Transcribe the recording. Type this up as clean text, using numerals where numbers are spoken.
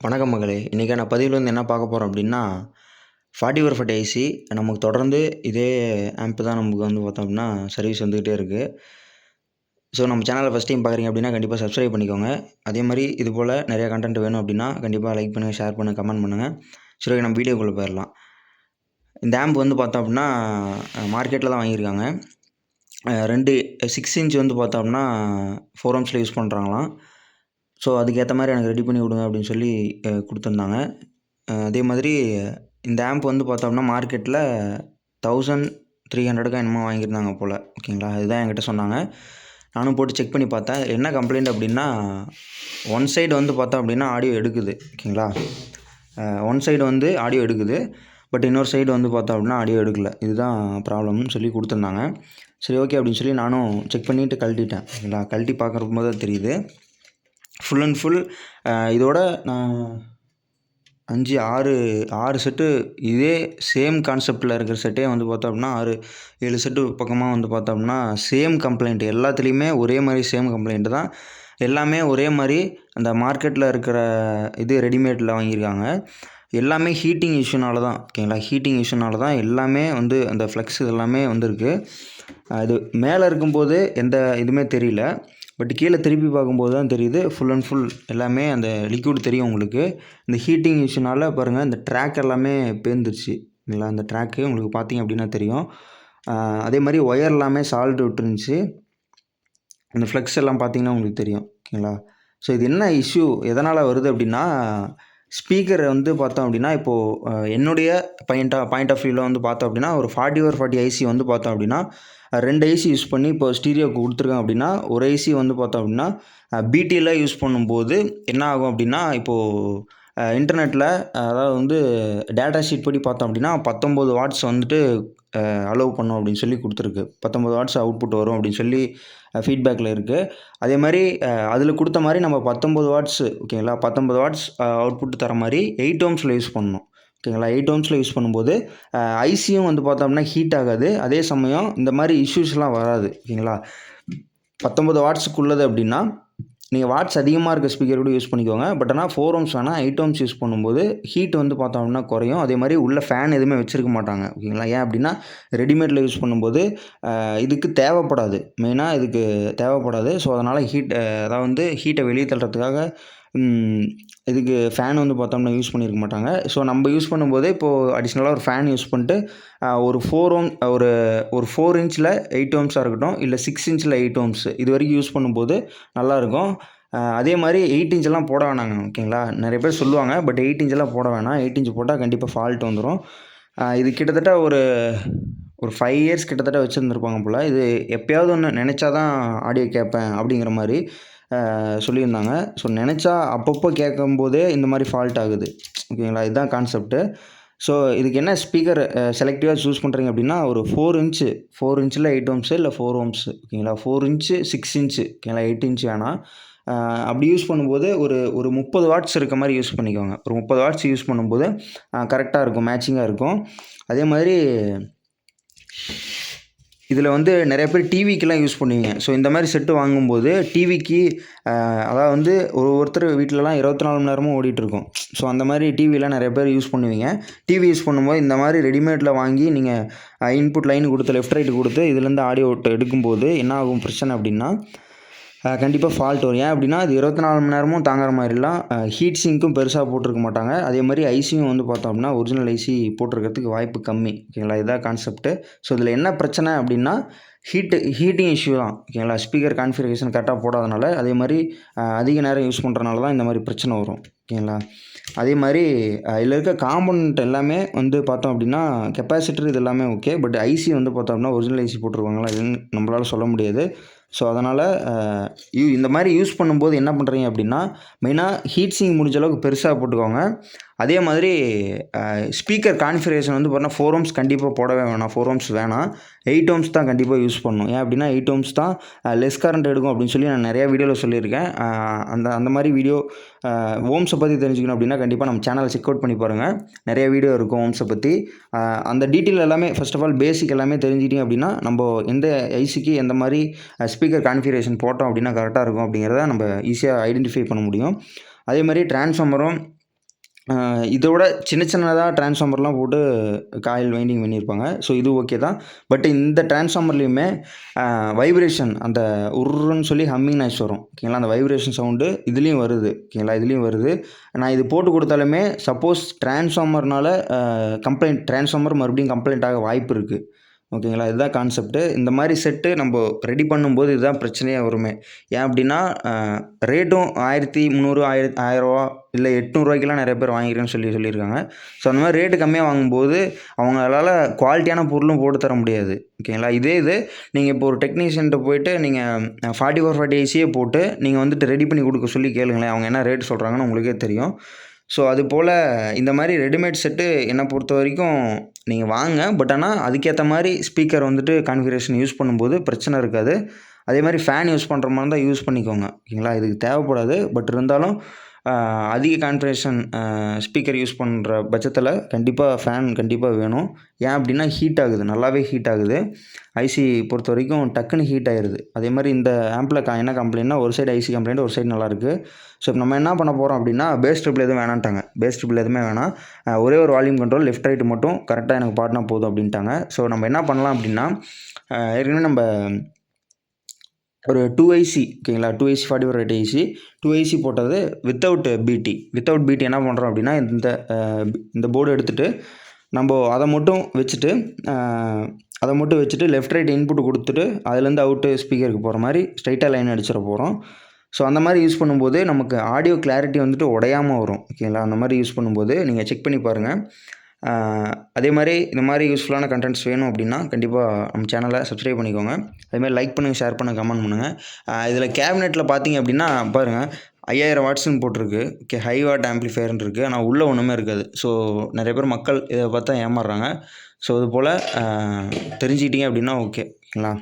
வணக்கம் மகளே! இன்றைக்கான பதிவில் வந்து என்ன பார்க்க போகிறோம் அப்படின்னா, 40/40 ஐசி நமக்கு தொடர்ந்து இதே ஆம்ப் தான் நமக்கு வந்து பார்த்தோம் அப்படின்னா, சர்வீஸ் வந்துக்கிட்டே இருக்குது. ஸோ நம்ம சேனலை ஃபஸ்ட் டைம் பார்க்குறீங்க அப்படின்னா, கண்டிப்பாக சப்ஸ்கிரைப் பண்ணிக்கோங்க. அதே மாதிரி இது போல் நிறையா கண்டென்ட் வேணும் அப்படின்னா, கண்டிப்பாக லைக் பண்ணுங்கள், ஷேர் பண்ணுங்கள், கமெண்ட் பண்ணுங்கள். சரி, நம்ம வீடியோக்குள்ளே போயிடலாம். இந்த ஆம்ப் வந்து பார்த்தோம் அப்படின்னா, மார்க்கெட்டில் தான் வாங்கியிருக்காங்க. 2 6 இன்ச் வந்து பார்த்தோம் அப்படின்னா 4 ஓம்ஸில் யூஸ் பண்ணுறாங்களாம். ஸோ அதுக்கேற்ற மாதிரி எனக்கு ரெடி பண்ணி கொடுங்க அப்படின்னு சொல்லி கொடுத்துருந்தாங்க. அதே மாதிரி இந்த ஆம்ப் வந்து பார்த்தோம்னா மார்க்கெட்டில் 1300க்கோ என்னமோ வாங்கியிருந்தாங்க போல். ஓகேங்களா, இதுதான் என்கிட்ட சொன்னாங்க. நானும் போட்டு செக் பண்ணி பார்த்தேன். என்ன கம்ப்ளைண்ட் அப்படின்னா, ஒன் சைடு வந்து பார்த்தோம் அப்படின்னா ஆடியோ எடுக்குது. ஓகேங்களா, ஒன் சைடு வந்து ஆடியோ எடுக்குது, பட் இன்னொரு சைடு வந்து பார்த்தோம் அப்படின்னா ஆடியோ எடுக்கலை. இதுதான் ப்ராப்ளம்னு சொல்லி கொடுத்துருந்தாங்க. சரி, ஓகே அப்படின்னு சொல்லி நானும் செக் பண்ணிவிட்டு கழட்டிட்டேன். ஓகேங்களா, கழட்டி பார்க்குறப்போ தான் தெரியுது ஃபுல் அண்ட் ஃபுல். இதோட நான் 6 செட்டு இதே சேம் கான்செப்டில் இருக்கிற செட்டே வந்து பார்த்தோம் அப்படின்னா 6-7 செட்டு பக்கமாக வந்து பார்த்தோம்னா சேம் கம்ப்ளைண்ட். எல்லாத்துலேயுமே ஒரே மாதிரி சேம் கம்ப்ளைண்ட்டு தான். எல்லாமே ஒரே மாதிரி அந்த மார்க்கெட்டில் இருக்கிற இது ரெடிமேடில் வாங்கியிருக்காங்க. எல்லாமே ஹீட்டிங் இஷ்யூனால தான். ஓகேங்களா, ஹீட்டிங் இஷ்யூனால தான் எல்லாமே வந்து அந்த ஃப்ளெக்ஸ் எல்லாமே வந்திருக்கு. இது மேலே இருக்கும்போது எந்த இதுவுமே தெரியல, பட் கீழே திருப்பி பார்க்கும்போது தான் தெரியுது ஃபுல் அண்ட் ஃபுல் எல்லாமே அந்த லிக்விட் தெரியும் உங்களுக்கு. இந்த ஹீட்டிங் இஷ்யூனால் பாருங்கள், இந்த ட்ராக் எல்லாமே பேர்ந்துருச்சு. இல்லைங்களா, அந்த ட்ராக்கு உங்களுக்கு பார்த்தீங்க அப்படின்னா தெரியும். அதே மாதிரி ஒயர் எல்லாமே சால்ட் விட்டுருந்துச்சு. அந்த ஃப்ளெக்ஸ் எல்லாம் பார்த்தீங்கன்னா உங்களுக்கு தெரியும். ஓகேங்களா, ஸோ இது என்ன இஷ்யூ எதனால் வருது அப்படின்னா, ஸ்பீக்கர் வந்து பார்த்தோம் அப்படின்னா இப்போது என்னுடைய பாயிண்ட் ஆஃப் வியூவில் வந்து பார்த்தோம் அப்படின்னா ஒரு 40/40 ஐசி வந்து பார்த்தோம் அப்படின்னா 2 ஐசி யூஸ் பண்ணி இப்போ ஸ்டீரியோக்கு கொடுத்துருக்கேன் அப்படின்னா, ஒரு ஐசி வந்து பார்த்தோம் அப்படின்னா பிடியில் யூஸ் பண்ணும்போது என்ன ஆகும் அப்படின்னா, இப்போது இன்டர்நெட்டில் அதாவது வந்து டேட்டா ஷீட் படி பார்த்தோம் அப்படின்னா 19 வாட்ஸ் வந்துட்டு அலோவ் பண்ணும் அப்படின்னு சொல்லி கொடுத்துருக்கு. 19 வாட்ஸ் அவுட்புட் வரும் அப்படின்னு சொல்லி ஃபீட்பேக்கில் இருக்குது. அதே மாதிரி அதில் கொடுத்த மாதிரி நம்ம 19 வாட்ஸ் ஓகேங்களா, 19 வாட்ஸ் அவுட்புட் தர மாதிரி 8 ஓம்ஸில் யூஸ் பண்ணணும். ஓகேங்களா, 8 ஓம்ஸில் யூஸ் பண்ணும்போது ஐசியும் வந்து பார்த்தோம்னா ஹீட் ஆகாது. அதே சமயம் இந்த மாதிரி இஷ்யூஸ்லாம் வராது. ஓகேங்களா, 19 வாட்ஸுக்குள்ளது அப்படின்னா நீங்கள் வாட்ஸ் அதிகமாக இருக்க ஸ்பீக்கர் கூட யூஸ் பண்ணிக்கோங்க. பட் ஆனால் 4 ஓம்ஸ் வேணால் 8 ஓம்ஸ் யூஸ் பண்ணும்போது ஹீட் வந்து பார்த்தோம்னா குறையும். அதே மாதிரி உள்ள ஃபேன் எதுவுமே வச்சுருக்க மாட்டாங்க. ஓகேங்களா, ஏன் அப்படின்னா ரெடிமேடில் யூஸ் பண்ணும்போது இதுக்கு தேவைப்படாது, மெயினாக இதுக்கு தேவைப்படாது. ஸோ அதனால் அதாவது வந்து ஹீட்டை வெளியே தள்ளுறதுக்காக இதுக்கு ஃபேன் வந்து பார்த்தோம்னா யூஸ் பண்ணியிருக்க மாட்டாங்க. ஸோ நம்ம யூஸ் பண்ணும்போது இப்போது அடிஷ்னலாக ஒரு ஃபேன் யூஸ் பண்ணிட்டு ஒரு 4 இன்ச்சில் 8 ஓம்ஸாக இருக்கட்டும், இல்லை 6 இன்ச்சில் 8 ஓம்ஸ் இது வரைக்கும் யூஸ் பண்ணும்போது நல்லாயிருக்கும். அதே மாதிரி 8 இன்ச்செல்லாம் போட வேணாங்க. ஓகேங்களா, நிறைய பேர் சொல்லுவாங்க, பட் 8 இன்ச்செல்லாம் போட வேணாம். 8 இன்ச் போட்டால் கண்டிப்பாக ஃபால்ட் வந்துடும். இது கிட்டத்தட்ட ஒரு 5 இயர்ஸ் கிட்டத்தட்ட வச்சுருந்துருப்பாங்க போல். இது எப்போயாவது ஒன்று நினச்சா தான் ஆடியோ கேட்பேன் அப்படிங்கிற மாதிரி சொல்லியிருந்தாங்க. ஸோ நினச்சா அப்பப்போ கேட்கும்போதே இந்த மாதிரி ஃபால்ட் ஆகுது. ஓகேங்களா, இதுதான் கான்செப்ட்டு. ஸோ இதுக்கு என்ன ஸ்பீக்கர் செலக்டிவாக சூஸ் பண்ணுறீங்க அப்படின்னா ஒரு 4 இன்ச்சில் 8 ஓம்ஸு இல்லை 4 ஓம்ஸ். ஓகேங்களா, 4 இன்ச்சு 6 இன்ச்சு ஓகேங்களா, 8 இன்ச் வேணாம். அப்படி யூஸ் பண்ணும்போது ஒரு 30 வாட்ஸ் இருக்க மாதிரி யூஸ் பண்ணிக்கோங்க. ஒரு 30 வாட்ஸ் யூஸ் பண்ணும்போது கரெக்டாக இருக்கும், மேட்சிங்காக இருக்கும். அதே மாதிரி இதில் வந்து நிறைய பேர் டிவிக்கெலாம் யூஸ் பண்ணுவீங்க. ஸோ இந்த மாதிரி செட்டு வாங்கும்போது டிவிக்கு அதாவது வந்து ஒருத்தர் வீட்டிலலாம் 24 மணி நேரமும் ஓடிட்டுருக்கும். ஸோ அந்த மாதிரி டிவிலாம் நிறைய பேர் யூஸ் பண்ணுவீங்க. டிவி யூஸ் பண்ணும்போது இந்த மாதிரி ரெடிமேடில் வாங்கி நீங்கள் இன்புட் லைன் கொடுத்து லெஃப்ட் ரைட்டு கொடுத்து இதுலேருந்து ஆடியோ எடுக்கும்போது என்ன ஆகும் பிரச்சனை அப்படின்னா, கண்டிப்பாக ஃபால்ட் வரும். ஏன் அப்படின்னா இது 24 மணி நேரமும் தாங்குற மாதிரிலாம் ஹீட் சிங்க்கும் பெருசாக போட்டிருக்க மாட்டாங்க. அதே மாதிரி ஐசியும் வந்து பார்த்தோம் அப்படின்னா ஒரிஜினல் ஐசி போட்டிருக்கிறதுக்கு வாய்ப்பு கம்மி. ஓகேங்களா, இதுதான் கான்செப்ட்டு. ஸோ இதில் என்ன பிரச்சனை அப்படின்னா ஹீட்டிங் இஷ்யூ தான். ஓகேங்களா, ஸ்பீக்கர் கான்ஃபிகரேஷன் கரெக்டாக போடாதனால, அதே மாதிரி அதிக நேரம் யூஸ் பண்ணுறனால தான் இந்த மாதிரி பிரச்சனை வரும். ஓகேங்களா, அதே மாதிரி இதில் இருக்க காம்பனண்ட் எல்லாமே வந்து பார்த்தோம் அப்படின்னா கெப்பாசிட்டர் இது எல்லாமே ஓகே. பட் ஐசி வந்து பார்த்தோம் அப்படின்னா ஒரிஜினல் ஐசி போட்டிருக்காங்களா இதுன்னு நம்மளால் சொல்ல முடியாது. ஸோ அதனால் இந்த மாதிரி யூஸ் பண்ணும்போது என்ன பண்ணுறீங்க அப்படின்னா, மெயினாக ஹீட் சிங்க் முடிஞ்ச அளவுக்கு பெருசாக போட்டுக்கோங்க. அதே மாதிரி ஸ்பீக்கர் கான்ஃபிகரேஷன் வந்து பார்த்தீங்கன்னா 4 ஓம்ஸ் கண்டிப்பாக போடவே வேணாம். 4 ஓம்ஸ் வேணாம், 8 ஓம்ஸ் தான் கண்டிப்பாக யூஸ் பண்ணணும். ஏன் அப்படின்னா 8 ஓம்ஸ் தான் லெஸ் கரண்ட் எடுக்கும் அப்படின்னு சொல்லி நான் நிறையா வீடியோவில் சொல்லியிருக்கேன். அந்த மாதிரி வீடியோ ஓம்ஸை பற்றி தெரிஞ்சுக்கணும் அப்படின்னா கண்டிப்பாக நம்ம சேனலை செக் அவுட் பண்ணி பாருங்கள். நிறைய வீடியோ இருக்கும் ஓம்ஸை பற்றி. அந்த டீட்டெயில் எல்லாமே ஃபர்ஸ்ட் ஆஃப் ஆல் பேசிக் எல்லாமே தெரிஞ்சிட்டிங்க அப்படின்னா நம்ம எந்த ஐசிக்கு எந்த மாதிரி ஸ்பீக்கர் கான்ஃபிகரேஷன் போட்டோம் அப்படின்னா கரெக்டாக இருக்கும் அப்படிங்கிறத நம்ம ஈஸியாக ஐடென்டிஃபை பண்ண முடியும். அதே மாதிரி ட்ரான்ஸ்ஃபார்மரும் இதோட சின்னதா டிரான்ஸ்ஃபார்மர்லாம் போட்டு காயில் வைண்டிங் பண்ணியிருப்பாங்க. ஸோ இது ஓகே தான். பட் இந்த டிரான்ஸ்ஃபார்மர்லேயுமே வைப்ரேஷன் அந்த உர்ருன்னு சொல்லி ஹம்மிங் நாய்ஸ் வரும். ஓகேங்களா? அந்த வைப்ரேஷன் சவுண்டு இதுலேயும் வருது. ஓகேங்களா? இதுலேயும் வருது. நான் இது போட்டு கொடுத்தாலுமே சப்போஸ் டிரான்ஸ்ஃபார்மர்னால டிரான்ஸ்ஃபார்மர் மறுபடியும் கம்ப்ளைண்ட் ஆக வாய்ப்பு இருக்குது. ஓகேங்களா? இதுதான் கான்செப்ட்டு. இந்த மாதிரி செட்டு நம்ம ரெடி பண்ணும்போது இதுதான் பிரச்சனையே வருமே. ஏன் அப்படின்னா ரேட்டும் 1300 1000 இல்லை 800 நிறைய பேர் வாங்கிக்கிறேன்னு சொல்லியிருக்காங்க. ஸோ அந்த மாதிரி ரேட்டு கம்மியாக வாங்கும்போது அவங்களால குவாலிட்டியான பொருளும் போட்டு தர முடியாது. ஓகேங்களா? இதே இது நீங்கள் இப்போ ஒரு டெக்னீஷியன்ட்ட போயிட்டு நீங்கள் 4440 ஏசியே போட்டு நீங்கள் வந்துட்டு ரெடி பண்ணி கொடுக்க சொல்லி கேளுங்களேன். அவங்க என்ன ரேட் சொல்கிறாங்கன்னு உங்களுக்கே தெரியும். ஸோ அதுபோல் இந்த மாதிரி ரெடிமேட் செட்டு என்னை பொறுத்த வரைக்கும் நீங்கள் வாங்க. பட் ஆனால் அதுக்கேற்ற மாதிரி ஸ்பீக்கர் வந்துட்டு கான்ஃபிகரேஷன் யூஸ் பண்ணும்போது பிரச்சனை இருக்காது. அதே மாதிரி ஃபேன் யூஸ் பண்ணுற மாதிரி இருந்தால் யூஸ் பண்ணிக்கோங்க. ஓகேங்களா? இதுக்கு தேவைப்படாது. பட் இருந்தாலும் அதிக கான்ஃபிகரேஷன் ஸ்பீக்கர் யூஸ் பண்ணுற பட்சத்தில் கண்டிப்பாக ஃபேன் கண்டிப்பாக வேணும். ஏன் அப்படின்னா ஹீட் ஆகுது, நல்லாவே ஹீட் ஆகுது. ஐசி பொறுத்த வரைக்கும் டக்குன்னு ஹீட் ஆயிடுது. அதே மாதிரி இந்த ஆம்பில் என்ன கம்ப்ளைண்ட்னா ஒரு சைடு ஐசி கம்ப்ளைண்ட், ஒரு சைடு நல்லாயிருக்கு. ஸோ இப்போ நம்ம என்ன பண்ண போகிறோம் அப்படின்னா பேஸ் ட்ரிபிள் எதுவும் வேணான்ட்டாங்க. பேஸ் ட்ரிபிள் எதுவுமே வேணாம். ஒரே ஒரு வால்யூம் கண்ட்ரோல் லெஃப்ட் ரைட்டு மட்டும் கரெக்டாக எனக்கு பாடினா போதும் அப்படின்ட்டாங்க. ஸோ நம்ம என்ன பண்ணலாம் அப்படின்னா ஏற்கனவே நம்ம ஒரு 2 ஐசி ஓகேங்களா? 2 ஐசி 4480 ஐசி 2 ஐசி போட்டது வித்தவுட் பிடி என்ன பண்ணுறோம் அப்படின்னா இந்த போர்டு எடுத்துகிட்டு நம்ம அதை மட்டும் வச்சுட்டு லெஃப்ட் ரைட் இன்புட் கொடுத்துட்டு அதுலேருந்து அவுட்டு ஸ்பீக்கருக்கு போகிற மாதிரி ஸ்ட்ரைட்டாக லைன் அடிச்சிட போகிறோம். ஸோ அந்த மாதிரி யூஸ் பண்ணும்போது நமக்கு ஆடியோ கிளாரிட்டி வந்துட்டு உடையாமல் வரும். ஓகேங்களா? அந்த மாதிரி யூஸ் பண்ணும்போது நீங்கள் செக் பண்ணி பாருங்கள். அதே மாதிரி இந்த மாதிரி யூஸ்ஃபுல்லான கண்டென்ட்ஸ் வேணும் அப்படின்னா கண்டிப்பாக நம்ம சேனலை சப்ஸ்கிரைப் பண்ணிக்கோங்க. அதேமாதிரி லைக் பண்ணுங்கள், ஷேர் பண்ணுங்கள், கமெண்ட் பண்ணுங்கள். இதில் கேபினெட்டில் பார்த்தீங்க அப்படின்னா பாருங்கள் 5000 வாட்ஸ்ன்னு போட்டிருக்கு. ஓகே, ஹை வாட் ஆம்ப்ளிஃபையர்னு இருக்குது. ஆனால் உள்ளே ஒன்றுமே இருக்காது. ஸோ நிறைய பேர் மக்கள் இதை பார்த்தா ஏமாறுறாங்க. ஸோ இது போல் தெரிஞ்சுக்கிட்டீங்க அப்படின்னா ஓகேங்களா?